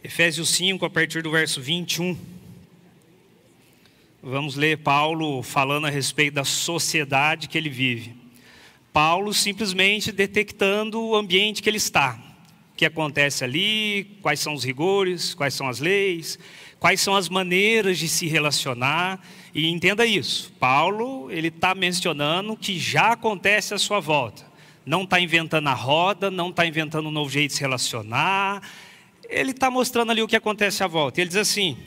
Efésios 5, a partir do verso 21. Vamos ler Paulo falando a respeito da sociedade que ele vive. Paulo simplesmente detectando o ambiente que ele está. O que acontece ali, quais são os rigores, quais são as leis, quais são as maneiras de se relacionar. E entenda isso, Paulo ele está mencionando o que já acontece à sua volta. Não está inventando a roda, não está inventando um novo jeito de se relacionar. Ele está mostrando ali o que acontece à volta. Ele diz assim,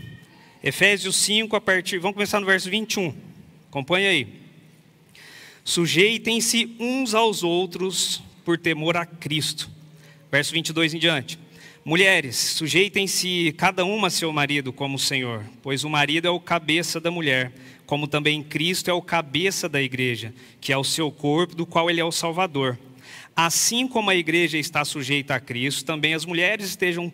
Efésios 5, vamos começar no verso 21. Acompanha aí. Sujeitem-se uns aos outros por temor a Cristo. Verso 22 em diante. Mulheres, sujeitem-se cada uma a seu marido como o Senhor, pois o marido é o cabeça da mulher, como também Cristo é o cabeça da igreja, que é o seu corpo, do qual ele é o Salvador. Assim como a igreja está sujeita a Cristo, também as mulheres estejam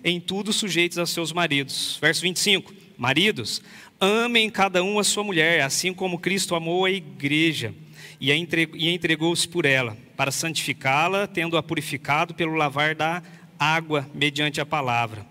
em tudo sujeitas a seus maridos. Verso 25. Maridos, amem cada um a sua mulher, assim como Cristo amou a igreja e entregou-se por ela, para santificá-la, tendo-a purificado pelo lavar da água mediante a palavra.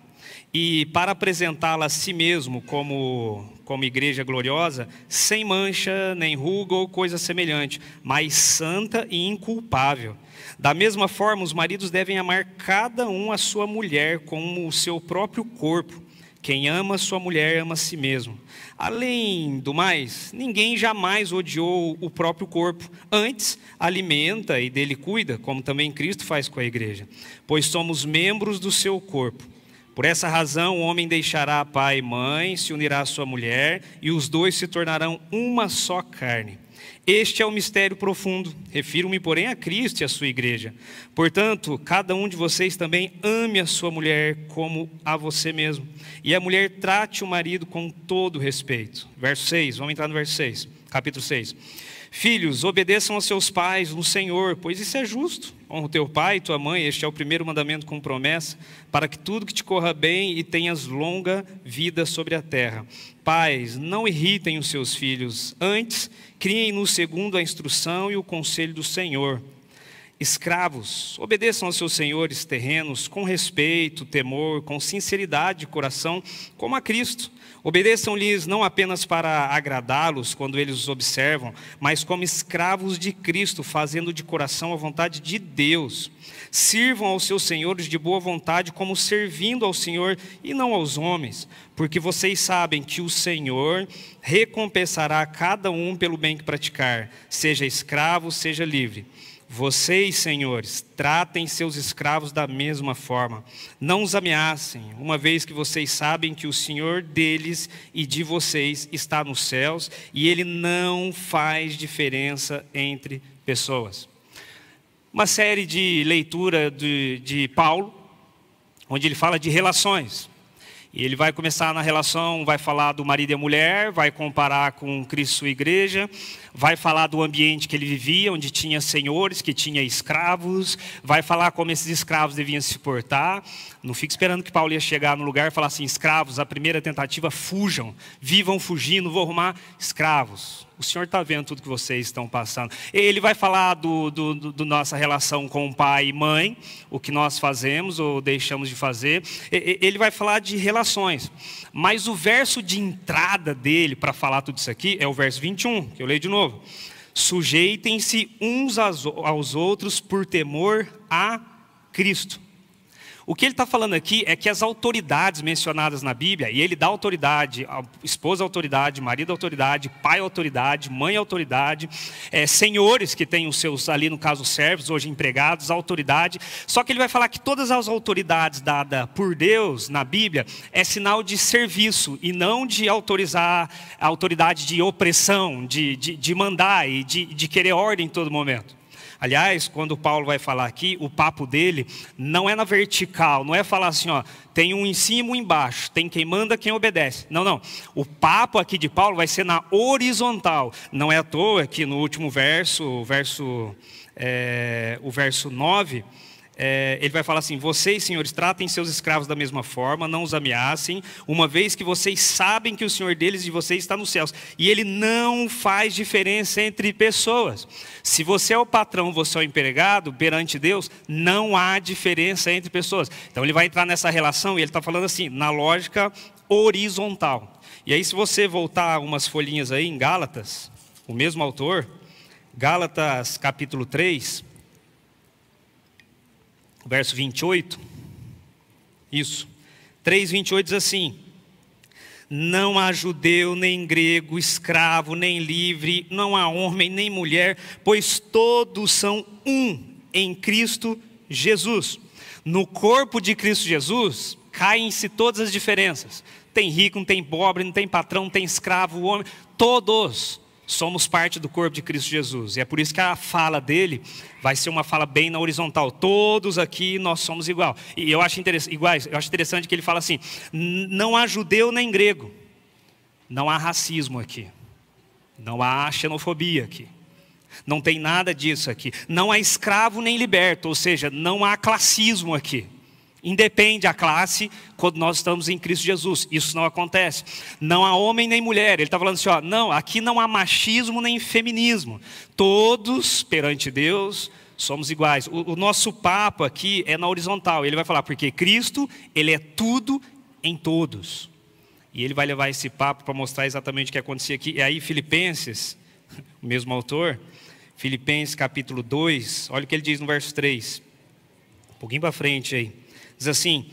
E para apresentá-la a si mesmo como igreja gloriosa, sem mancha, nem ruga ou coisa semelhante, mas santa e inculpável. Da mesma forma, os maridos devem amar cada um a sua mulher como o seu próprio corpo. Quem ama sua mulher ama a si mesmo. Além do mais, ninguém jamais odiou o próprio corpo. Antes, alimenta e dele cuida, como também Cristo faz com a igreja. Pois somos membros do seu corpo. Por essa razão, o homem deixará pai e mãe, se unirá à sua mulher, e os dois se tornarão uma só carne. Este é o mistério profundo. Refiro-me, porém, a Cristo e a sua igreja. Portanto, cada um de vocês também ame a sua mulher como a você mesmo. E a mulher trate o marido com todo respeito. Verso 6, vamos entrar no verso 6, capítulo 6. Filhos, obedeçam aos seus pais no Senhor, pois isso é justo. Honra o teu pai e tua mãe, este é o primeiro mandamento com promessa, para que tudo que te corra bem e tenhas longa vida sobre a terra. Pais, não irritem os seus filhos, antes criem-nos segundo a instrução e o conselho do Senhor. Escravos, obedeçam aos seus senhores terrenos com respeito, temor, com sinceridade de coração, como a Cristo. Obedeçam-lhes não apenas para agradá-los quando eles os observam, mas como escravos de Cristo, fazendo de coração a vontade de Deus. Sirvam aos seus senhores de boa vontade, como servindo ao Senhor e não aos homens, porque vocês sabem que o Senhor recompensará cada um pelo bem que praticar, seja escravo, seja livre. Vocês, senhores, tratem seus escravos da mesma forma. Não os ameacem, uma vez que vocês sabem que o Senhor deles e de vocês está nos céus e Ele não faz diferença entre pessoas. Uma série de leitura de Paulo, onde ele fala de relações. E ele vai começar na relação, vai falar do marido e a mulher, vai comparar com Cristo e sua igreja, vai falar do ambiente que ele vivia, onde tinha senhores, que tinha escravos, vai falar como esses escravos deviam se portar. Não fique esperando que Paulo ia chegar no lugar e falar assim, escravos, a primeira tentativa, fujam, vivam fugindo, vou arrumar escravos. O Senhor está vendo tudo que vocês estão passando. Ele vai falar do nossa relação com pai e mãe, o que nós fazemos ou deixamos de fazer. Ele vai falar de relações. Mas o verso de entrada dele para falar tudo isso aqui é o verso 21, que eu leio de novo. Sujeitem-se uns aos outros por temor a Cristo. O que ele está falando aqui é que as autoridades mencionadas na Bíblia, e ele dá autoridade, esposa autoridade, marido autoridade, pai autoridade, mãe autoridade, senhores que têm os seus, ali no caso servos, hoje empregados, autoridade. Só que ele vai falar que todas as autoridades dadas por Deus na Bíblia é sinal de serviço e não de autorizar a autoridade de opressão, de mandar e de querer ordem em todo momento. Aliás, quando Paulo vai falar aqui, o papo dele não é na vertical, não é falar assim, ó, tem um em cima e um embaixo, tem quem manda, quem obedece. Não, não. O papo aqui de Paulo vai ser na horizontal. Não é à toa que no último verso, o verso 9, ele vai falar assim: vocês, senhores, tratem seus escravos da mesma forma, não os ameacem, uma vez que vocês sabem que o Senhor deles e de vocês está nos céus. E Ele não faz diferença entre pessoas. Se você é o patrão, você é o empregado, perante Deus, não há diferença entre pessoas. Então ele vai entrar nessa relação e ele está falando assim, na lógica horizontal. E aí, se você voltar umas folhinhas aí em Gálatas, o mesmo autor, Gálatas capítulo 3, verso 28, isso, 3:28 diz assim: não há judeu, nem grego, escravo, nem livre, não há homem, nem mulher, pois todos são um em Cristo Jesus. No corpo de Cristo Jesus, caem-se todas as diferenças. Tem rico, não tem pobre, não tem patrão, não tem escravo, homem, todos somos parte do corpo de Cristo Jesus. E é por isso que a fala dele vai ser uma fala bem na horizontal. Todos aqui nós somos iguais. E eu acho interessante que ele fala assim: não há judeu nem grego. Não há racismo aqui. Não há xenofobia aqui. Não tem nada disso aqui. Não há escravo nem liberto. Ou seja, não há classismo aqui. Independe a classe quando nós estamos em Cristo Jesus. Isso não acontece. Não há homem nem mulher. Ele está falando assim, não, aqui não há machismo nem feminismo. Todos, perante Deus, somos iguais. O nosso papo aqui é na horizontal. Ele vai falar, porque Cristo, Ele é tudo em todos. E ele vai levar esse papo para mostrar exatamente o que acontecia aqui. E aí Filipenses, o mesmo autor, Filipenses capítulo 2, olha o que ele diz no verso 3. Um pouquinho para frente aí. Diz assim: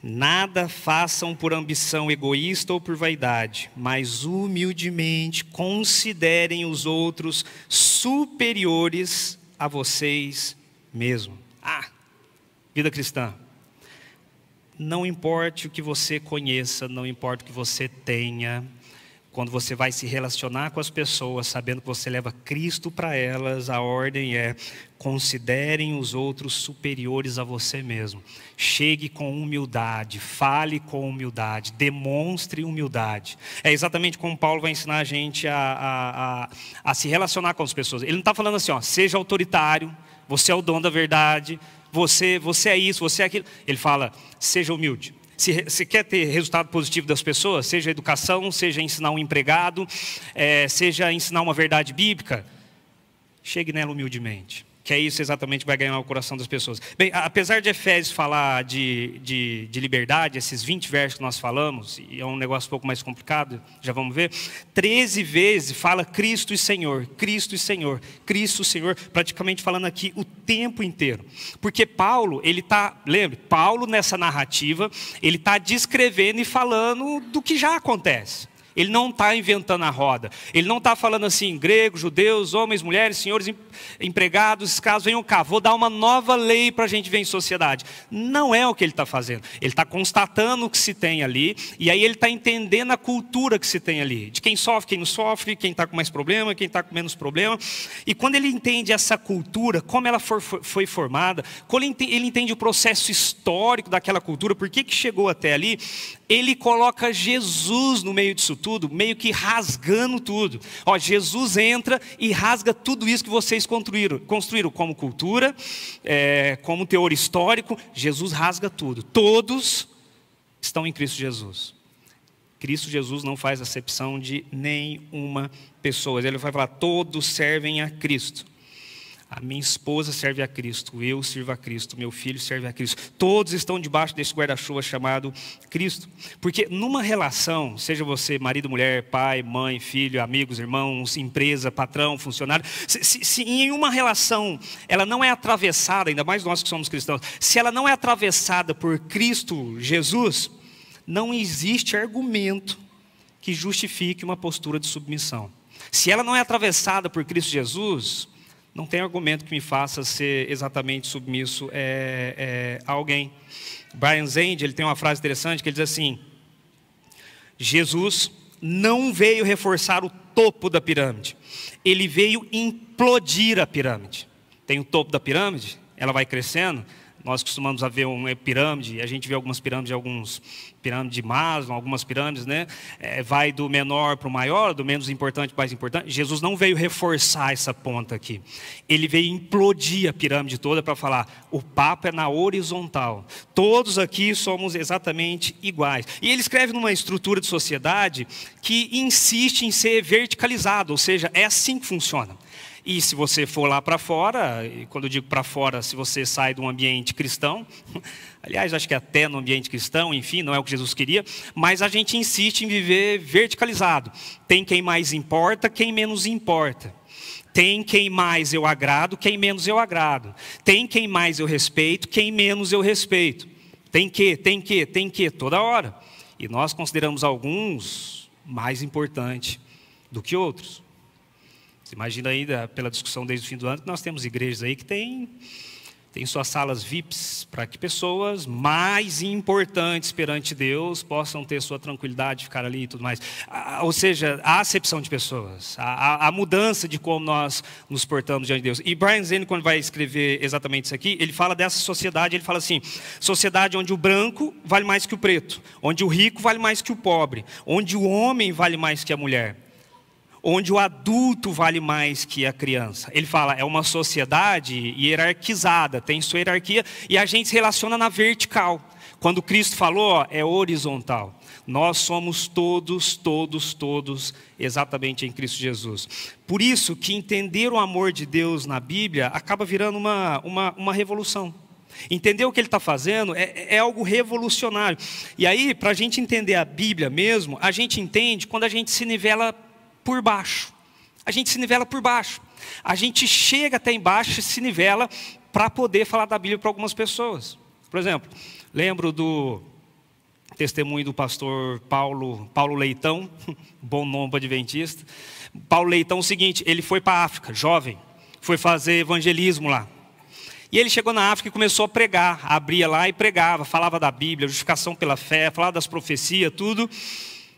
nada façam por ambição egoísta ou por vaidade, mas humildemente considerem os outros superiores a vocês mesmos. Vida cristã. Não importa o que você conheça, não importa o que você tenha, quando você vai se relacionar com as pessoas, sabendo que você leva Cristo para elas, a ordem é: considerem os outros superiores a você mesmo. Chegue com humildade, fale com humildade, demonstre humildade. É exatamente como Paulo vai ensinar a gente a se relacionar com as pessoas. Ele não está falando assim, seja autoritário, você é o dono da verdade, você é isso, você é aquilo. Ele fala, seja humilde. Se quer ter resultado positivo das pessoas, seja educação, seja ensinar um empregado, seja ensinar uma verdade bíblica, chegue nela humildemente. Que é isso exatamente que vai ganhar o coração das pessoas. Bem, apesar de Efésios falar de liberdade, esses 20 versos que nós falamos, e é um negócio um pouco mais complicado, já vamos ver, 13 vezes fala Cristo e Senhor, Cristo e Senhor, Cristo e Senhor, praticamente falando aqui o tempo inteiro. Porque Paulo, Paulo nessa narrativa, ele está descrevendo e falando do que já acontece. Ele não está inventando a roda. Ele não está falando assim, gregos, judeus, homens, mulheres, senhores, empregados, escravos, venham cá, vou dar uma nova lei para a gente ver em sociedade. Não é o que ele está fazendo. Ele está constatando o que se tem ali, e aí ele está entendendo a cultura que se tem ali. De quem sofre, quem não sofre, quem está com mais problema, quem está com menos problema. E quando ele entende essa cultura, como ela foi formada, quando ele entende o processo histórico daquela cultura, por que chegou até ali, ele coloca Jesus no meio disso tudo, meio que rasgando tudo. Jesus entra e rasga tudo isso que vocês construíram como cultura, como teor histórico. Jesus rasga tudo. Todos estão em Cristo Jesus. Cristo Jesus não faz acepção de nenhuma pessoa. Ele vai falar, todos servem a Cristo. A minha esposa serve a Cristo, eu sirvo a Cristo, meu filho serve a Cristo. Todos estão debaixo desse guarda-chuva chamado Cristo. Porque numa relação, seja você marido, mulher, pai, mãe, filho, amigos, irmãos, empresa, patrão, funcionário, se em uma relação ela não é atravessada, ainda mais nós que somos cristãos, se ela não é atravessada por Cristo Jesus, não existe argumento que justifique uma postura de submissão. Se ela não é atravessada por Cristo Jesus, não tem argumento que me faça ser exatamente submisso a alguém. Brian Zand, ele tem uma frase interessante que ele diz assim: Jesus não veio reforçar o topo da pirâmide, ele veio implodir a pirâmide. Tem o topo da pirâmide, ela vai crescendo, Nós costumamos ver uma pirâmide, a gente vê algumas pirâmides, pirâmide de Maslow, algumas pirâmides, né? Vai do menor para o maior, do menos importante para o mais importante. Jesus não veio reforçar essa ponta aqui. Ele veio implodir a pirâmide toda para falar, o papo é na horizontal. Todos aqui somos exatamente iguais. E ele escreve numa estrutura de sociedade que insiste em ser verticalizado, ou seja, é assim que funciona. E se você for lá para fora, e quando eu digo para fora, se você sai de um ambiente cristão, aliás, acho que até no ambiente cristão, enfim, não é o que Jesus queria, mas a gente insiste em viver verticalizado. Tem quem mais importa, quem menos importa. Tem quem mais eu agrado, quem menos eu agrado. Tem quem mais eu respeito, quem menos eu respeito. Tem que, toda hora. E nós consideramos alguns mais importantes do que outros. Você imagina ainda, pela discussão desde o fim do ano, que nós temos igrejas aí que tem suas salas VIPs, para que pessoas mais importantes perante Deus possam ter sua tranquilidade de ficar ali e tudo mais. Ou seja, a acepção de pessoas, a mudança de como nós nos portamos diante de Deus. E Brian Zane, quando vai escrever exatamente isso aqui, ele fala dessa sociedade, ele fala assim, sociedade onde o branco vale mais que o preto, onde o rico vale mais que o pobre, onde o homem vale mais que a mulher, onde o adulto vale mais que a criança. Ele fala, é uma sociedade hierarquizada, tem sua hierarquia, e a gente se relaciona na vertical. Quando Cristo falou, é horizontal. Nós somos todos exatamente em Cristo Jesus. Por isso que entender o amor de Deus na Bíblia acaba virando uma revolução. Entender o que ele está fazendo é algo revolucionário. E aí, para a gente entender a Bíblia mesmo, a gente entende quando a gente se nivela por baixo. A gente se nivela por baixo. A gente chega até embaixo e se nivela para poder falar da Bíblia para algumas pessoas. Por exemplo, lembro do testemunho do pastor Paulo Leitão, bom nome para adventista. Paulo Leitão, o seguinte, ele foi para a África, jovem, foi fazer evangelismo lá. E ele chegou na África e começou a pregar, abria lá e pregava, falava da Bíblia, justificação pela fé, falava das profecias, tudo.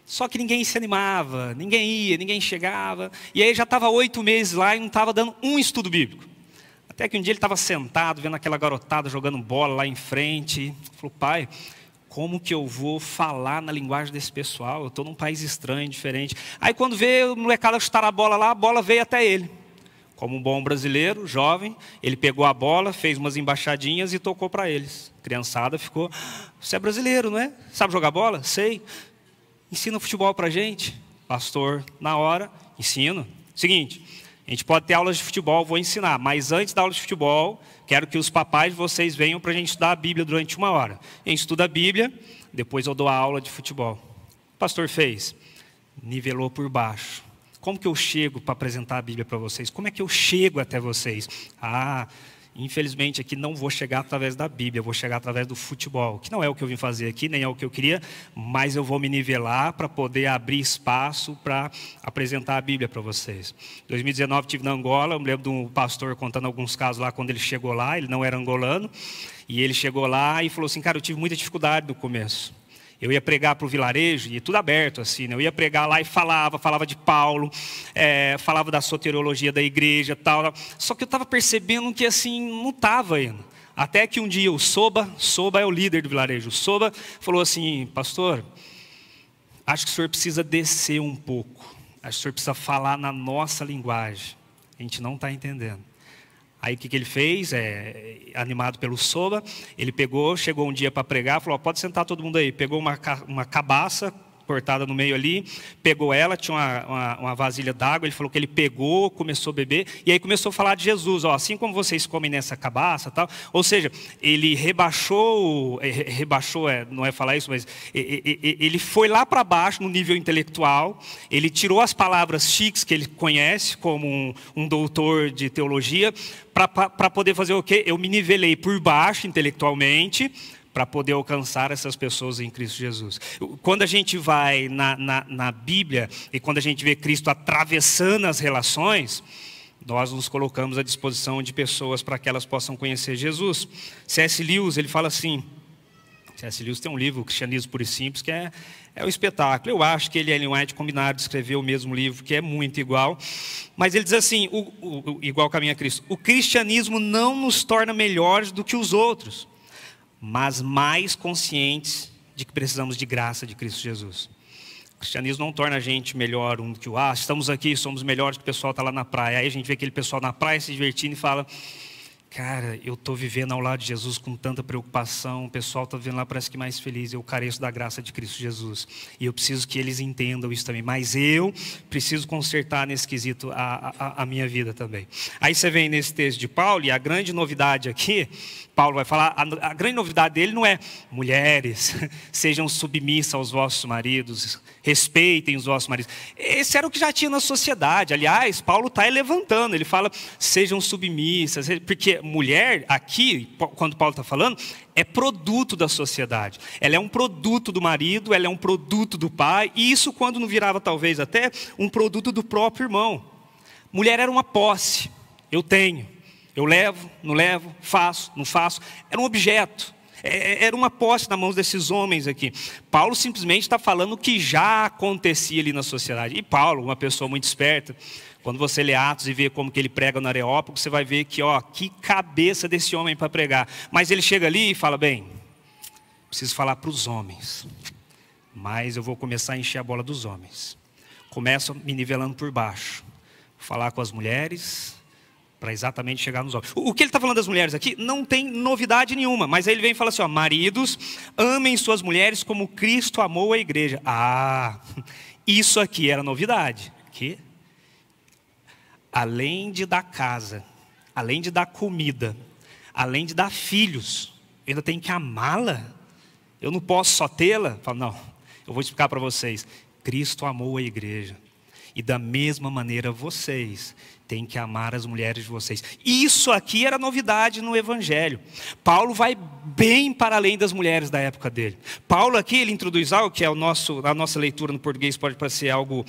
Só que ninguém se animava, ninguém ia, ninguém chegava. E aí já estava 8 meses lá e não estava dando um estudo bíblico. Até que um dia ele estava sentado, vendo aquela garotada jogando bola lá em frente. Falou, pai, como que eu vou falar na linguagem desse pessoal? Eu estou num país estranho, diferente. Aí quando veio o molecada chutar a bola lá, a bola veio até ele. Como um bom brasileiro, jovem, ele pegou a bola, fez umas embaixadinhas e tocou para eles. A criançada ficou, você é brasileiro, não é? Sabe jogar bola? Sei. Ensina futebol para a gente. Pastor, na hora, ensino. Seguinte, a gente pode ter aulas de futebol, vou ensinar. Mas antes da aula de futebol, quero que os papais de vocês venham para a gente estudar a Bíblia durante 1 hora. A gente estuda a Bíblia, depois eu dou a aula de futebol. O pastor fez, nivelou por baixo. Como que eu chego para apresentar a Bíblia para vocês? Como é que eu chego até vocês? Infelizmente aqui não vou chegar através da Bíblia, vou chegar através do futebol, que não é o que eu vim fazer aqui, nem é o que eu queria, mas eu vou me nivelar para poder abrir espaço para apresentar a Bíblia para vocês. Em 2019 estive na Angola, eu me lembro de um pastor contando alguns casos lá, quando ele chegou lá, ele não era angolano, e ele chegou lá e falou assim, cara, eu tive muita dificuldade no começo. Eu ia pregar para o vilarejo, e tudo aberto assim, né? Eu ia pregar lá e falava de Paulo, falava da soteriologia da igreja, tal. Só que eu estava percebendo que assim, não estava indo. Até que um dia o Soba é o líder do vilarejo, o Soba falou assim, pastor, acho que o senhor precisa descer um pouco, acho que o senhor precisa falar na nossa linguagem, a gente não está entendendo. Aí o que ele fez, animado pelo Soba, ele pegou, chegou um dia para pregar, falou, pode sentar todo mundo aí. Pegou uma cabaça cortada no meio ali, pegou ela, tinha uma vasilha d'água, ele falou que ele pegou, começou a beber, e aí começou a falar de Jesus, assim como vocês comem nessa cabaça, tal. Ou seja, ele rebaixou, não é falar isso, mas ele foi lá para baixo no nível intelectual, ele tirou as palavras chiques que ele conhece, como um doutor de teologia, para poder fazer o quê? Eu me nivelei por baixo intelectualmente, para poder alcançar essas pessoas em Cristo Jesus. Quando a gente vai na Bíblia, e quando a gente vê Cristo atravessando as relações, nós nos colocamos à disposição de pessoas para que elas possam conhecer Jesus. C.S. Lewis, ele fala assim, C.S. Lewis tem um livro, O Cristianismo Puro e Simples, que é um espetáculo. Eu acho que ele e Ellen White combinaram de escrever o mesmo livro, que é muito igual. Mas ele diz assim, igual Caminho a Cristo, o cristianismo não nos torna melhores do que os outros. mas mais conscientes de que precisamos de graça de Cristo Jesus. O cristianismo não torna a gente melhor um do que o outro. Estamos aqui, somos melhores que o pessoal está lá na praia. Aí a gente vê aquele pessoal na praia se divertindo e fala: cara, eu estou vivendo ao lado de Jesus com tanta preocupação, o pessoal está vivendo lá, parece que mais feliz, eu careço da graça de Cristo Jesus. E eu preciso que eles entendam isso também, mas eu preciso consertar nesse quesito a minha vida também. Aí você vem nesse texto de Paulo, e a grande novidade aqui, Paulo vai falar, a grande novidade dele não é: mulheres, sejam submissas aos vossos maridos, respeitem os vossos maridos. Esse era o que já tinha na sociedade. Aliás, Paulo está levantando, ele fala: sejam submissas, porque mulher, aqui, quando Paulo está falando, é produto da sociedade. Ela é um produto do marido, ela é um produto do pai, e isso quando não virava talvez até um produto do próprio irmão. Mulher era uma posse, eu tenho, eu levo, não levo, faço, não faço, era um objeto. Era uma posse na mão desses homens aqui. Paulo simplesmente está falando o que já acontecia ali na sociedade. E Paulo, uma pessoa muito esperta, quando você lê Atos e vê como que ele prega no Areópago, você vai ver que, que cabeça desse homem para pregar. Mas ele chega ali e fala: bem, preciso falar para os homens, mas eu vou começar a encher a bola dos homens. Começo me nivelando por baixo. Falar com as mulheres, para exatamente chegar nos homens. O que ele está falando das mulheres aqui não tem novidade nenhuma, mas aí ele vem e fala assim: maridos, amem suas mulheres como Cristo amou a igreja. Isso aqui era novidade. Que além de dar casa, além de dar comida, além de dar filhos, eu ainda tenho que amá-la? Eu não posso só tê-la? Não, eu vou explicar para vocês. Cristo amou a igreja. E da mesma maneira vocês têm que amar as mulheres de vocês. Isso aqui era novidade no Evangelho. Paulo vai bem para além das mulheres da época dele. Paulo aqui, ele introduz algo que é a nossa leitura no português pode parecer algo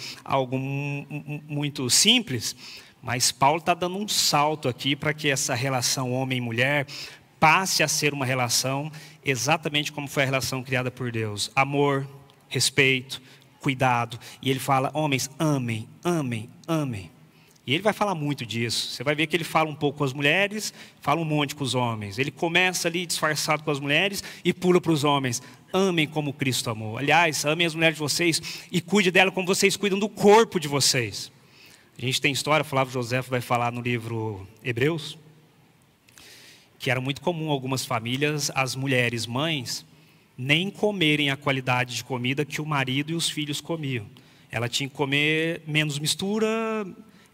muito simples, mas Paulo está dando um salto aqui para que essa relação homem-mulher passe a ser uma relação exatamente como foi a relação criada por Deus. Amor, respeito, cuidado. E ele fala: homens, amem, amem, amem. E ele vai falar muito disso. Você vai ver que ele fala um pouco com as mulheres, fala um monte com os homens. Ele começa ali disfarçado com as mulheres e pula para os homens. Amem como Cristo amou. Aliás, amem as mulheres de vocês e cuide dela como vocês cuidam do corpo de vocês. A gente tem história, Flávio José vai falar no livro Hebreus, que era muito comum algumas famílias, as mulheres mães, nem comerem a qualidade de comida que o marido e os filhos comiam. Ela tinha que comer menos mistura,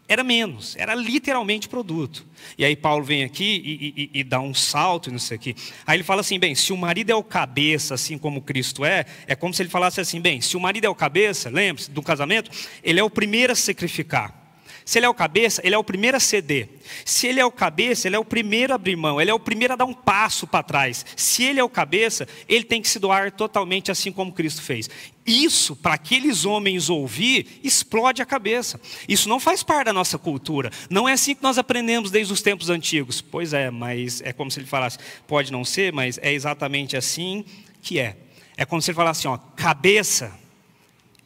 era menos, era literalmente produto. E aí Paulo vem aqui e dá um salto nisso aqui. Aí ele fala assim: bem, se o marido é o cabeça, assim como Cristo é como se ele falasse assim: bem, se o marido é o cabeça, lembre-se do casamento, ele é o primeiro a sacrificar. Se ele é o cabeça, ele é o primeiro a ceder. Se ele é o cabeça, ele é o primeiro a abrir mão. Ele é o primeiro a dar um passo para trás. Se ele é o cabeça, ele tem que se doar totalmente assim como Cristo fez. Isso, para aqueles homens ouvir, explode a cabeça. Isso não faz parte da nossa cultura. Não é assim que nós aprendemos desde os tempos antigos. Pois é, mas é como se ele falasse: pode não ser, mas é exatamente assim que é. É como se ele falasse assim: cabeça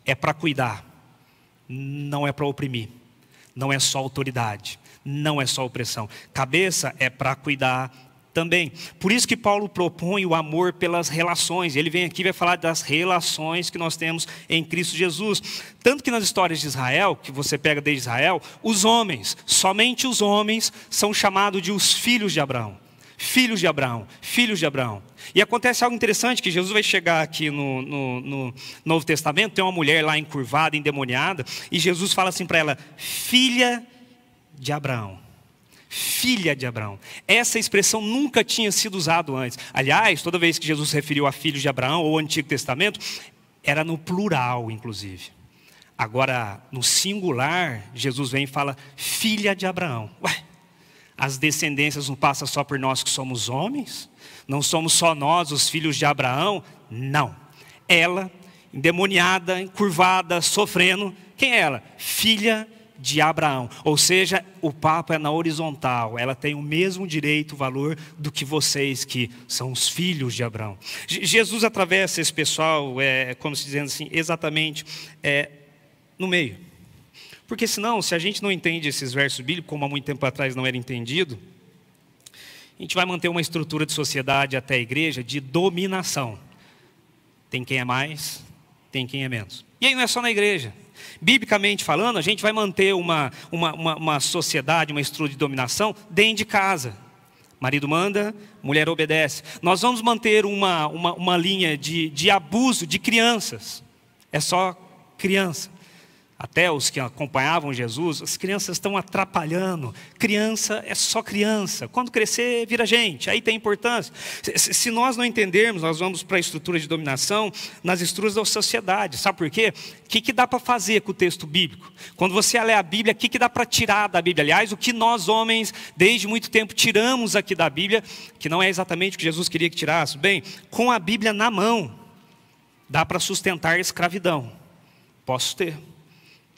é para cuidar, não é para oprimir. Não é só autoridade, não é só opressão. Cabeça é para cuidar também. Por isso que Paulo propõe o amor pelas relações. Ele vem aqui e vai falar das relações que nós temos em Cristo Jesus. Tanto que nas histórias de Israel, que você pega desde Israel, os homens, somente os homens, são chamados de os filhos de Abraão. Filhos de Abraão, filhos de Abraão. E acontece algo interessante, que Jesus vai chegar aqui no Novo Testamento, tem uma mulher lá encurvada, endemoniada, e Jesus fala assim para ela: filha de Abraão. Filha de Abraão. Essa expressão nunca tinha sido usada antes. Aliás, toda vez que Jesus se referiu a filhos de Abraão, ou Antigo Testamento, era no plural, inclusive. Agora, no singular, Jesus vem e fala: filha de Abraão. Ué, as descendências não passam só por nós que somos homens? Não somos só nós os filhos de Abraão? Não. Ela, endemoniada, encurvada, sofrendo, quem é ela? Filha de Abraão. Ou seja, o papo é na horizontal. Ela tem o mesmo direito, o valor do que vocês que são os filhos de Abraão. Jesus atravessa esse pessoal, como se dizendo assim, exatamente no meio. Porque senão, se a gente não entende esses versos bíblicos, como há muito tempo atrás não era entendido, A gente vai manter uma estrutura de sociedade até a igreja de dominação. Tem quem é mais, tem quem é menos. E aí não é só na igreja. Biblicamente falando, a gente vai manter uma sociedade, uma estrutura de dominação dentro de casa. Marido manda, mulher obedece. Nós vamos manter uma linha de abuso de crianças. É só criança. Até os que acompanhavam Jesus, as crianças estão atrapalhando. Criança é só criança. Quando crescer, vira gente. Aí tem importância. Se nós não entendermos, nós vamos para a estrutura de dominação nas estruturas da sociedade. Sabe por quê? O que dá para fazer com o texto bíblico? Quando você lê a Bíblia, o que dá para tirar da Bíblia? Aliás, o que nós homens, desde muito tempo, tiramos aqui da Bíblia, que não é exatamente o que Jesus queria que tirasse. Bem, com a Bíblia na mão, dá para sustentar a escravidão. Posso ter.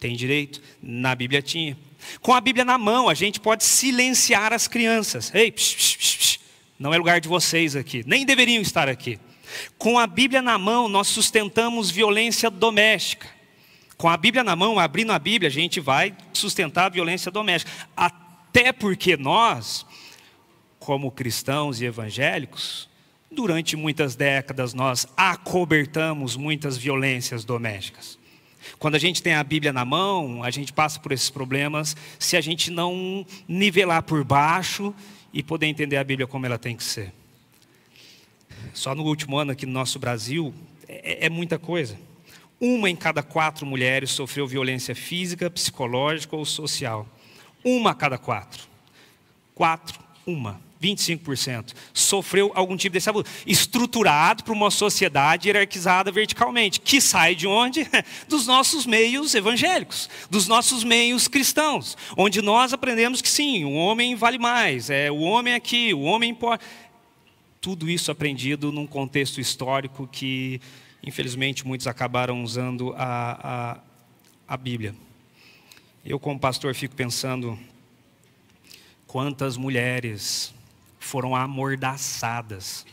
Tem direito? Na Bíblia tinha. Com a Bíblia na mão, a gente pode silenciar as crianças. Ei, não é lugar de vocês aqui. Nem deveriam estar aqui. Com a Bíblia na mão, nós sustentamos violência doméstica. Com a Bíblia na mão, abrindo a Bíblia, a gente vai sustentar a violência doméstica. Até porque nós, como cristãos e evangélicos, durante muitas décadas nós acobertamos muitas violências domésticas. Quando a gente tem a Bíblia na mão, a gente passa por esses problemas se a gente não nivelar por baixo e poder entender a Bíblia como ela tem que ser. Só no último ano aqui no nosso Brasil, é muita coisa. 1 em cada 4 mulheres sofreu violência física, psicológica ou social. 1 a cada 4. 25% sofreu algum tipo desse abuso, estruturado por uma sociedade hierarquizada verticalmente, que sai de onde? Dos nossos meios evangélicos, dos nossos meios cristãos, onde nós aprendemos que sim, o homem vale mais, o homem aqui, o homem pode. Tudo isso aprendido num contexto histórico que, infelizmente, muitos acabaram usando a Bíblia. Eu, como pastor, fico pensando quantas mulheres foram amordaçadas,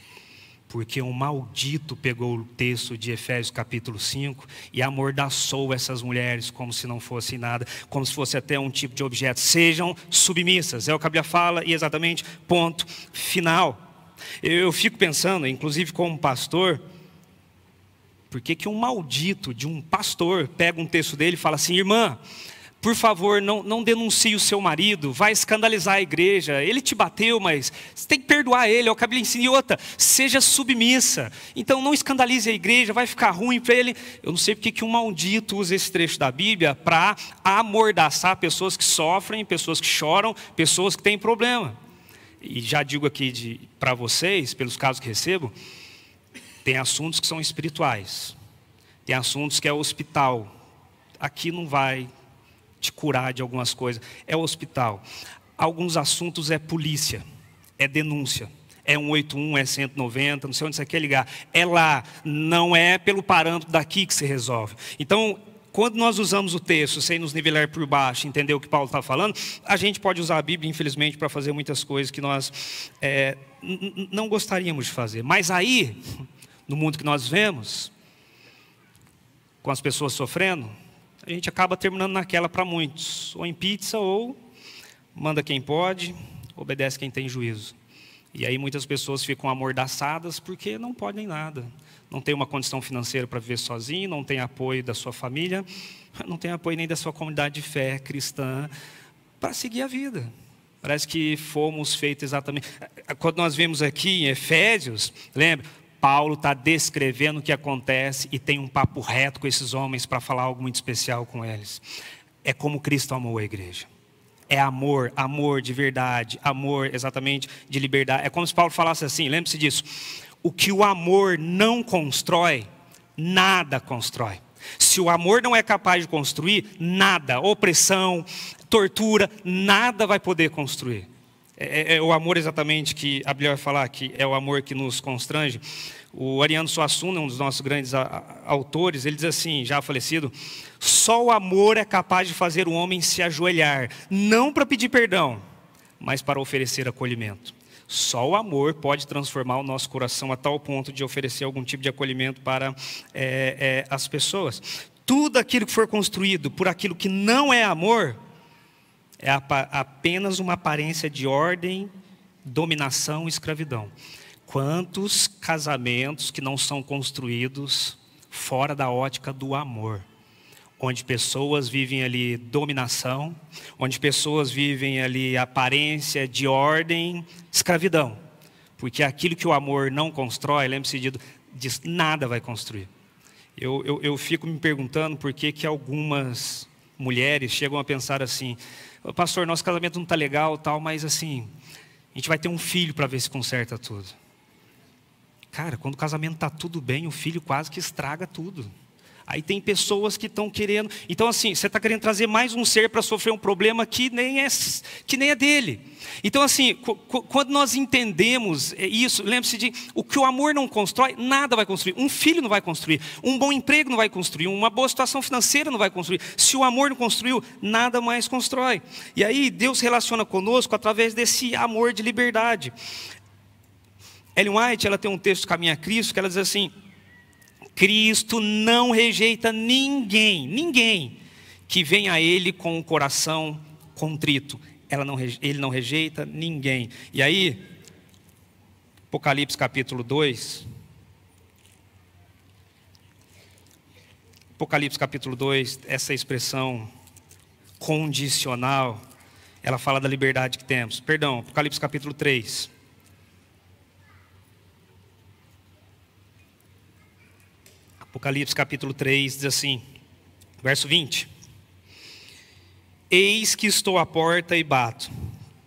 porque um maldito pegou o texto de Efésios capítulo 5 e amordaçou essas mulheres como se não fosse nada, como se fosse até um tipo de objeto. Sejam submissas, é o que a Bíblia fala e exatamente ponto final. Eu fico pensando, inclusive como pastor, por que um maldito de um pastor pega um texto dele e fala assim: irmã, por favor, não denuncie o seu marido, vai escandalizar a igreja, ele te bateu, mas você tem que perdoar ele, é o que a Bíblia ensina. E outra, seja submissa, então não escandalize a igreja, vai ficar ruim para ele. Eu não sei porque que um maldito usa esse trecho da Bíblia para amordaçar pessoas que sofrem, pessoas que choram, pessoas que têm problema. E já digo aqui para vocês, pelos casos que recebo, tem assuntos que são espirituais, tem assuntos que é hospital, aqui não vai te curar de algumas coisas, é o hospital. Alguns assuntos é polícia, é denúncia, é 181, é 190, não sei onde você quer ligar. É lá, não é pelo parâmetro daqui que se resolve. Então, quando nós usamos o texto sem nos nivelar por baixo, entender o que Paulo está falando, a gente pode usar a Bíblia, infelizmente, para fazer muitas coisas que nós não gostaríamos de fazer. Mas aí, no mundo que nós vemos, com as pessoas sofrendo, a gente acaba terminando naquela para muitos. Ou em pizza, ou manda quem pode, obedece quem tem juízo. E aí muitas pessoas ficam amordaçadas porque não podem nada. Não tem uma condição financeira para viver sozinho, não tem apoio da sua família, não tem apoio nem da sua comunidade de fé cristã para seguir a vida. Parece que fomos feitos exatamente. Quando nós vemos aqui em Efésios, lembra? Paulo está descrevendo o que acontece e tem um papo reto com esses homens para falar algo muito especial com eles. É como Cristo amou a igreja. É amor, amor de verdade, amor exatamente de liberdade. É como se Paulo falasse assim, lembre-se disso. O que o amor não constrói, nada constrói. Se o amor não é capaz de construir, nada, opressão, tortura, nada vai poder construir. É o amor exatamente que a Bíblia vai falar, que é o amor que nos constrange. O Ariano Suassuna, um dos nossos grandes autores, ele diz assim, já falecido: só o amor é capaz de fazer o homem se ajoelhar, não para pedir perdão, mas para oferecer acolhimento. Só o amor pode transformar o nosso coração a tal ponto de oferecer algum tipo de acolhimento para as pessoas. Tudo aquilo que for construído por aquilo que não é amor, é apenas uma aparência de ordem dominação e escravidão. Quantos casamentos que não são construídos fora da ótica do amor? Onde pessoas vivem ali dominação, onde pessoas vivem ali aparência de ordem, escravidão. Porque aquilo que o amor não constrói, lembre-se disso, nada vai construir. Eu fico me perguntando por que algumas mulheres chegam a pensar assim: pastor, nosso casamento não está legal, tal, mas assim, a gente vai ter um filho para ver se conserta tudo. Cara, quando o casamento está tudo bem, o filho quase que estraga tudo. Aí tem pessoas que estão querendo... Então assim, você está querendo trazer mais um ser para sofrer um problema que nem é dele. Então assim, quando nós entendemos isso, lembre-se de... O que o amor não constrói, nada vai construir. Um filho não vai construir. Um bom emprego não vai construir. Uma boa situação financeira não vai construir. Se o amor não construiu, nada mais constrói. E aí Deus se relaciona conosco através desse amor de liberdade. Ellen White, ela tem um texto Caminho a Cristo, que ela diz assim: Cristo não rejeita ninguém que vem a Ele com o coração contrito. Ele não rejeita ninguém. E aí, Apocalipse capítulo 2. Apocalipse capítulo 2, essa expressão condicional, ela fala da liberdade que temos. Perdão, Apocalipse capítulo 3. Apocalipse capítulo 3 diz assim, verso 20. Eis que estou à porta e bato.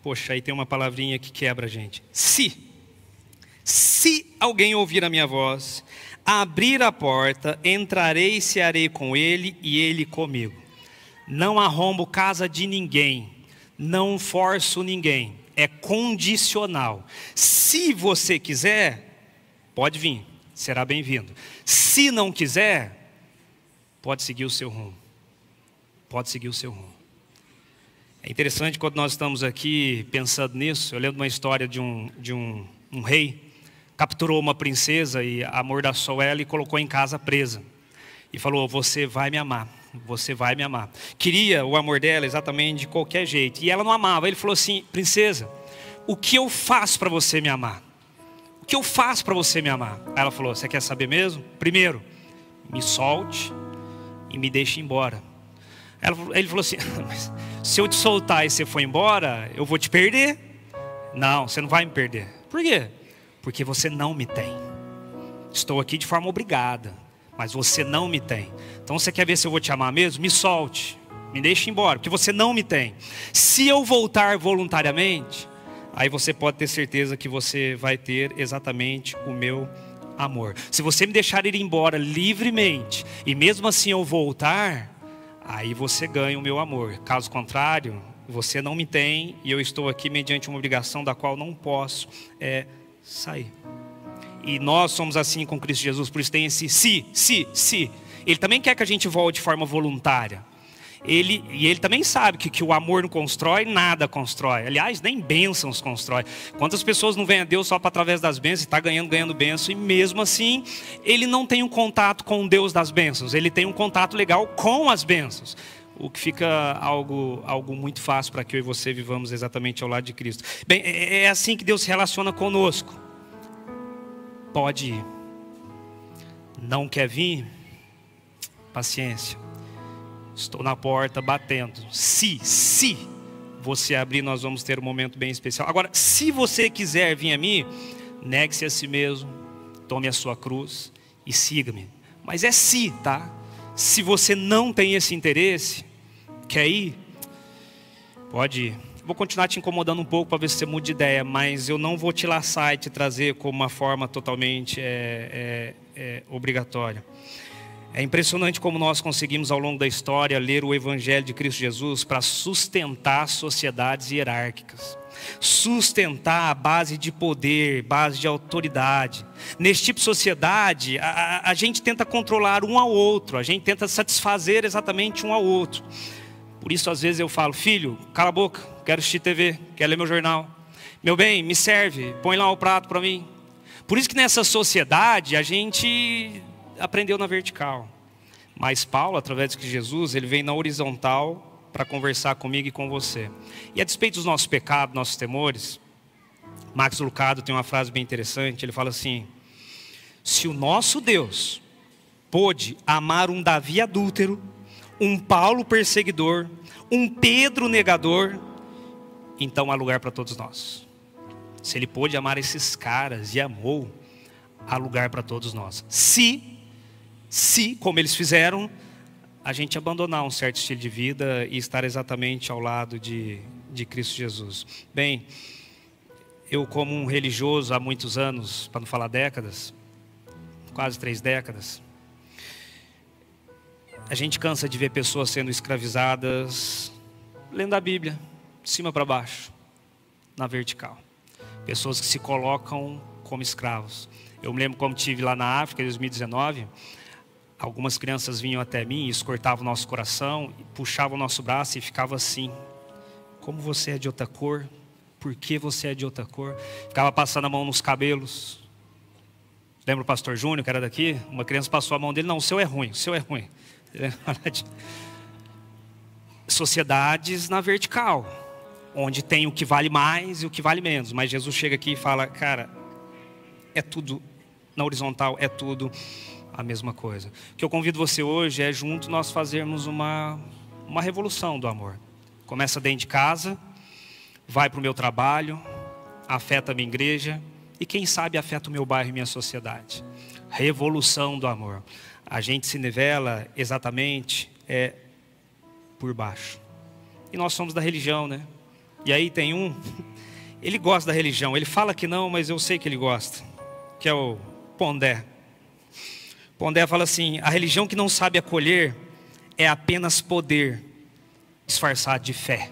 Poxa, aí tem uma palavrinha que quebra a gente. Se alguém ouvir a minha voz, abrir a porta, entrarei e cearei com ele e ele comigo. Não arrombo casa de ninguém, não forço ninguém, é condicional. Se você quiser, pode vir, será bem-vindo. Se não quiser, pode seguir o seu rumo. Pode seguir o seu rumo. É interessante quando nós estamos aqui pensando nisso. Eu lembro de uma história de um rei. Capturou uma princesa e amordaçou ela e colocou em casa presa. E falou: você vai me amar, você vai me amar. Queria o amor dela exatamente de qualquer jeito. E ela não amava. Ele falou assim: princesa, o que eu faço para você me amar? O que eu faço para você me amar? Aí ela falou: você quer saber mesmo? Primeiro, me solte e me deixe embora. Ele falou assim: mas se eu te soltar e você for embora, eu vou te perder. Não, você não vai me perder. Por quê? Porque você não me tem. Estou aqui de forma obrigada, mas você não me tem. Então você quer ver se eu vou te amar mesmo? Me solte, me deixe embora, porque você não me tem. Se eu voltar voluntariamente, aí você pode ter certeza que você vai ter exatamente o meu amor. Se você me deixar ir embora livremente, e mesmo assim eu voltar, aí você ganha o meu amor. Caso contrário, você não me tem, e eu estou aqui mediante uma obrigação da qual não posso sair. E nós somos assim com Cristo Jesus, por isso tem esse se. Ele também quer que a gente volte de forma voluntária. Ele também sabe que o amor não constrói, nada constrói. Aliás, nem bênçãos constrói. Quantas pessoas não vêm a Deus só para através das bênçãos, e está ganhando bênção, e mesmo assim, ele não tem um contato com o Deus das bênçãos, ele tem um contato legal com as bênçãos. O que fica algo muito fácil para que eu e você vivamos exatamente ao lado de Cristo. Bem, é assim que Deus se relaciona conosco. Pode ir. Não quer vir? Paciência. Estou na porta batendo. Se você abrir, nós vamos ter um momento bem especial. Agora, se você quiser vir a mim, negue-se a si mesmo, tome a sua cruz e siga-me. Mas é se, tá? Se você não tem esse interesse, quer ir? Pode ir. Vou continuar te incomodando um pouco para ver se você muda de ideia, mas eu não vou te laçar e te trazer como uma forma totalmente obrigatória. É impressionante como nós conseguimos ao longo da história ler o Evangelho de Cristo Jesus para sustentar sociedades hierárquicas. Sustentar a base de poder, base de autoridade. Nesse tipo de sociedade, a gente tenta controlar um ao outro, a gente tenta satisfazer exatamente um ao outro. Por isso, às vezes eu falo: filho, cala a boca, quero assistir TV, quero ler meu jornal. Meu bem, me serve, põe lá o prato para mim. Por isso que nessa sociedade a gente aprendeu na vertical. Mas Paulo, através de Jesus, ele vem na horizontal para conversar comigo e com você. E a despeito dos nossos pecados, nossos temores, Max Lucado tem uma frase bem interessante, ele fala assim: se o nosso Deus pôde amar um Davi adúltero, um Paulo perseguidor, um Pedro negador, então há lugar para todos nós. Se ele pôde amar esses caras e amou, há lugar para todos nós. Se, como eles fizeram, a gente abandonar um certo estilo de vida e estar exatamente ao lado de Cristo Jesus. Bem, eu como um religioso há muitos anos, para não falar décadas, quase 3 décadas, a gente cansa de ver pessoas sendo escravizadas, lendo a Bíblia, de cima para baixo, na vertical. Pessoas que se colocam como escravos. Eu me lembro como estive lá na África em 2019, algumas crianças vinham até mim, isso cortava o nosso coração, puxavam o nosso braço e ficava assim: como você é de outra cor? Por que você é de outra cor? Ficava passando a mão nos cabelos. Lembra o pastor Júnior, que era daqui? Uma criança passou a mão dele: não, o seu é ruim, o seu é ruim. Sociedades na vertical, onde tem o que vale mais e o que vale menos. Mas Jesus chega aqui e fala: cara, é tudo na horizontal, é tudo a mesma coisa. O que eu convido você hoje é junto nós fazermos uma revolução do amor. Começa dentro de casa, vai para o meu trabalho, afeta a minha igreja e quem sabe afeta o meu bairro e minha sociedade. Revolução do amor. A gente se nivela exatamente por baixo. E nós somos da religião, né? E aí tem ele gosta da religião, ele fala que não, mas eu sei que ele gosta, que é o Pondé. Pondé fala assim: a religião que não sabe acolher é apenas poder disfarçado de fé.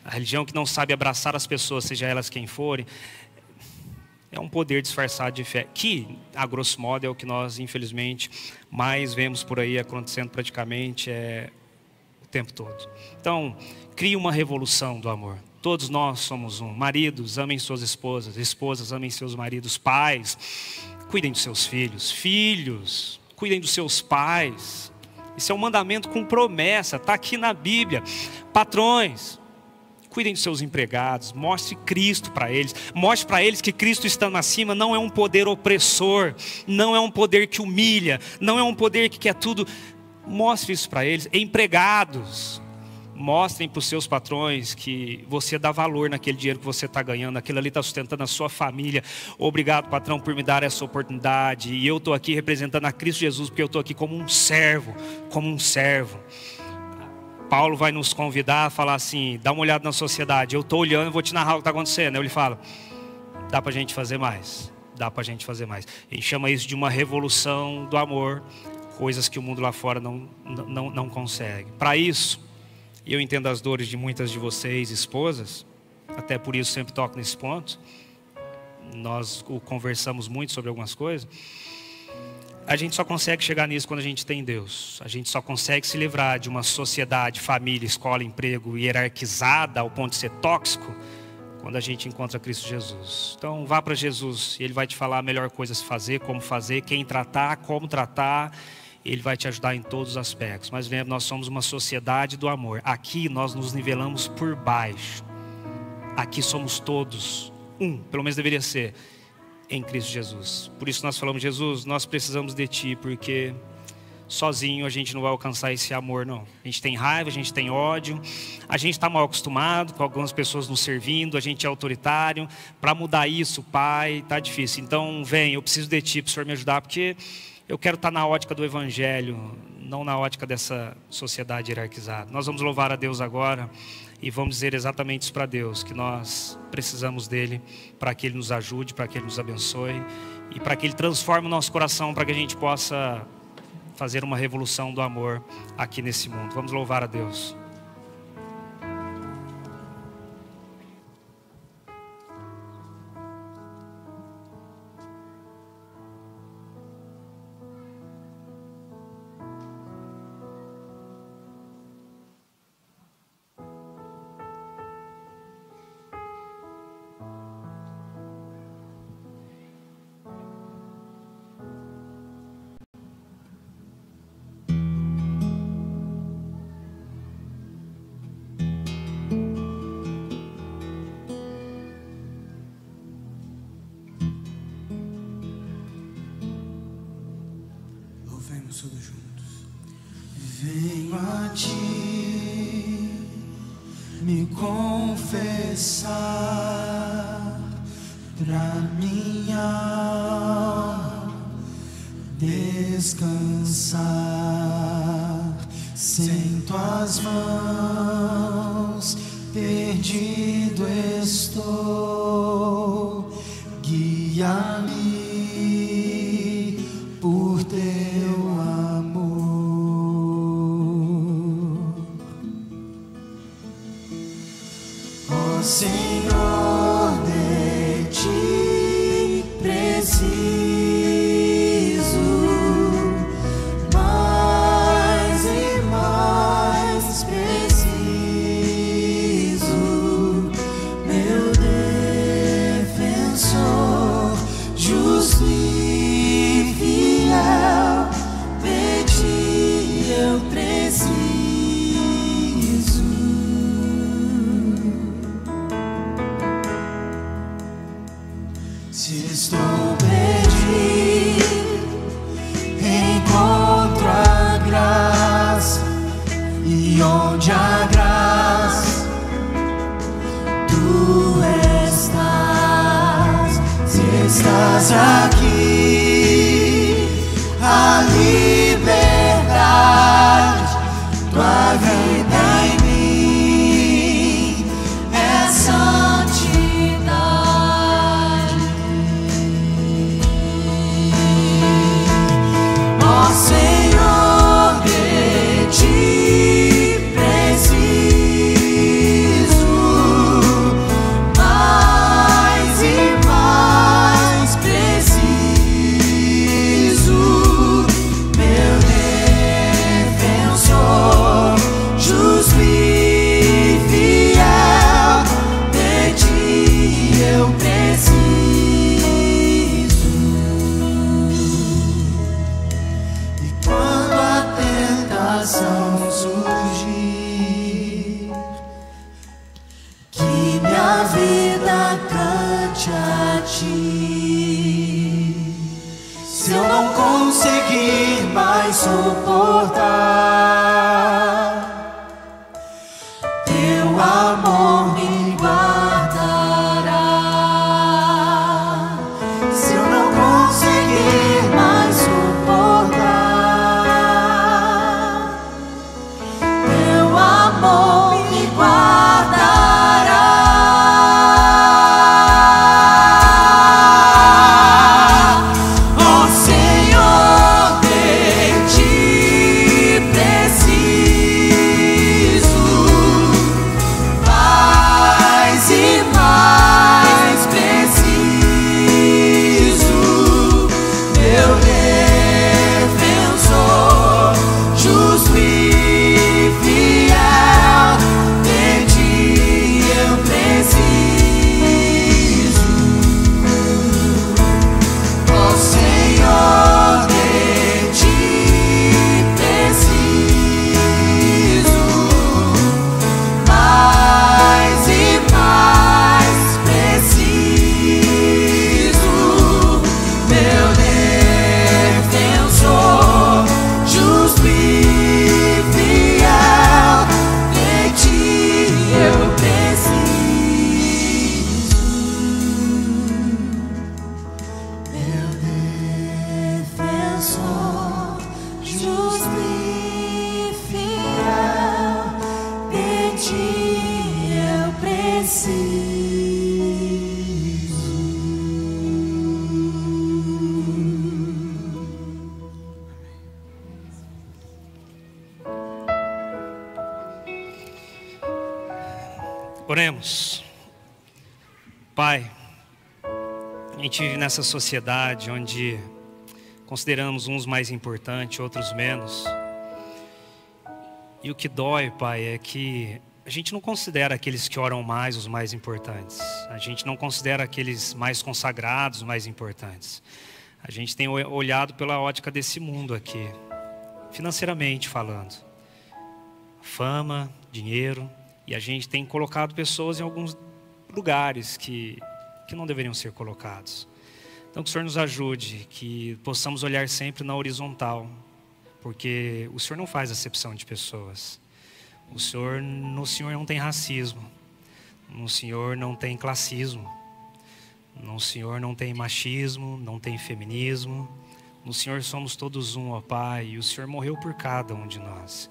A religião que não sabe abraçar as pessoas, seja elas quem forem, é um poder disfarçado de fé, que, a grosso modo, é o que nós, infelizmente, mais vemos por aí acontecendo praticamente o tempo todo. Então, crie uma revolução do amor. Todos nós somos um. Maridos, amem suas esposas. Esposas, amem seus maridos. Pais, cuidem dos seus filhos. Filhos, cuidem dos seus pais. Isso é um mandamento com promessa, está aqui na Bíblia. Patrões, cuidem dos seus empregados, mostre Cristo para eles. Mostre para eles que Cristo estando acima não é um poder opressor, não é um poder que humilha, não é um poder que quer tudo. Mostre isso para eles. Empregados, mostrem para os seus patrões que você dá valor naquele dinheiro que você está ganhando. Aquilo ali está sustentando a sua família. Obrigado, patrão, por me dar essa oportunidade. E eu estou aqui representando a Cristo Jesus, porque eu estou aqui como um servo, como um servo. Paulo vai nos convidar a falar assim: dá uma olhada na sociedade. Eu estou olhando, vou te narrar o que está acontecendo. Ele fala: dá para a gente fazer mais. Dá para a gente fazer mais. Ele chama isso de uma revolução do amor. Coisas que o mundo lá fora não consegue. Para isso, e eu entendo as dores de muitas de vocês, esposas, até por isso sempre toco nesse ponto. Nós conversamos muito sobre algumas coisas. A gente só consegue chegar nisso quando a gente tem Deus. A gente só consegue se livrar de uma sociedade, família, escola, emprego hierarquizada ao ponto de ser tóxico quando a gente encontra Cristo Jesus. Então vá para Jesus e Ele vai te falar a melhor coisa a se fazer, como fazer, quem tratar, como tratar. Ele vai te ajudar em todos os aspectos. Mas lembre, nós somos uma sociedade do amor. Aqui nós nos nivelamos por baixo. Aqui somos todos pelo menos deveria ser, em Cristo Jesus. Por isso nós falamos: Jesus, nós precisamos de Ti, porque sozinho a gente não vai alcançar esse amor, não. A gente tem raiva, a gente tem ódio, a gente está mal acostumado com algumas pessoas nos servindo, a gente é autoritário. Para mudar isso, Pai, está difícil. Então vem, eu preciso de Ti para o Senhor me ajudar, porque eu quero estar na ótica do Evangelho, não na ótica dessa sociedade hierarquizada. Nós vamos louvar a Deus agora e vamos dizer exatamente isso para Deus, que nós precisamos dEle para que Ele nos ajude, para que Ele nos abençoe e para que Ele transforme o nosso coração, para que a gente possa fazer uma revolução do amor aqui nesse mundo. Vamos louvar a Deus. Cantemos todos juntos. Venho a ti me confessar, pra minha alma descansar. Sem tuas mãos perdido estou, guia-me por teu amor. Ó Senhor, de ti preciso, mais e mais preciso, meu defensor, justo e fiel, de ti eu preciso. Se estou perdido, encontro a graça, e onde a graça tu estás. Se estás aqui, a liberdade, tua vida em mim é santidade. Ó Senhor, de ti preciso, mais e mais preciso, meu defensor, justo e fiel, de ti eu preciso. E quando a tentação surgir, que minha vida cante a ti. Se eu não conseguir mais suportar, teu amor me guardará. Se eu não conseguir mais suportar, teu amor me guardará. Ó Senhor, de ti preciso, mais e mais preciso, meu defensor, justo e fiel, de ti eu preciso. Ó Senhor, de ti preciso, mais e mais preciso, meu defensor, justo e fiel, de ti eu preciso. Meu defensor, justo e fiel, de ti eu preciso. Oremos. Pai, a gente vive nessa sociedade onde consideramos uns mais importantes, outros menos. E o que dói, Pai, é que a gente não considera aqueles que oram mais os mais importantes. A gente não considera aqueles mais consagrados os mais importantes. A gente tem olhado pela ótica desse mundo aqui, financeiramente falando. Fama, dinheiro, e a gente tem colocado pessoas em alguns lugares que não deveriam ser colocados. Então que o Senhor nos ajude, que possamos olhar sempre na horizontal, porque o Senhor não faz acepção de pessoas. No Senhor não tem racismo, no Senhor não tem classismo, no Senhor não tem machismo, não tem feminismo. No Senhor somos todos um, ó Pai, e o Senhor morreu por cada um de nós.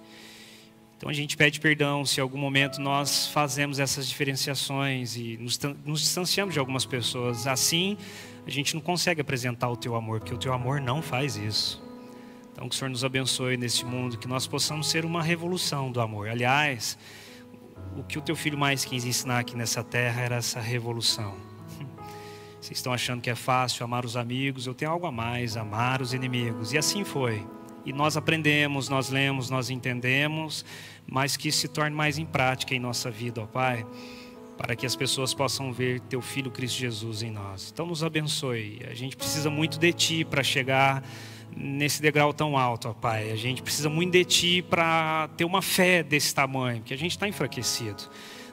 Então a gente pede perdão se em algum momento nós fazemos essas diferenciações e nos distanciamos de algumas pessoas. Assim, a gente não consegue apresentar o Teu amor, porque o Teu amor não faz isso. Então que o Senhor nos abençoe nesse mundo, que nós possamos ser uma revolução do amor. Aliás, o que o Teu Filho mais quis ensinar aqui nessa terra era essa revolução. Vocês estão achando que é fácil amar os amigos? Eu tenho algo a mais, amar os inimigos. E assim foi. E nós aprendemos, nós lemos, nós entendemos, mas que isso se torne mais em prática em nossa vida, ó Pai, para que as pessoas possam ver Teu Filho Cristo Jesus em nós. Então nos abençoe. A gente precisa muito de Ti para chegar nesse degrau tão alto, ó Pai. A gente precisa muito de Ti para ter uma fé desse tamanho, porque a gente está enfraquecido.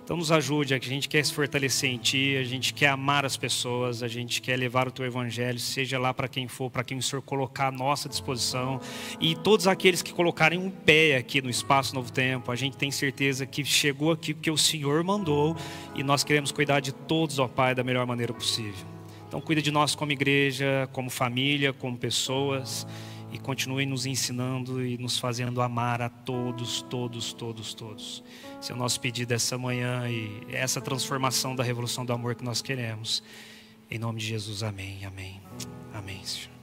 Então nos ajude, a gente quer se fortalecer em Ti, a gente quer amar as pessoas, a gente quer levar o Teu Evangelho, seja lá para quem for, para quem o Senhor colocar à nossa disposição. E todos aqueles que colocarem um pé aqui no Espaço Novo Tempo, a gente tem certeza que chegou aqui porque o Senhor mandou e nós queremos cuidar de todos, ó Pai, da melhor maneira possível. Então cuida de nós como igreja, como família, como pessoas, e continue nos ensinando e nos fazendo amar a todos, todos, todos, todos. Esse é o nosso pedido essa manhã e essa transformação da revolução do amor que nós queremos. Em nome de Jesus, amém, amém, amém, Senhor.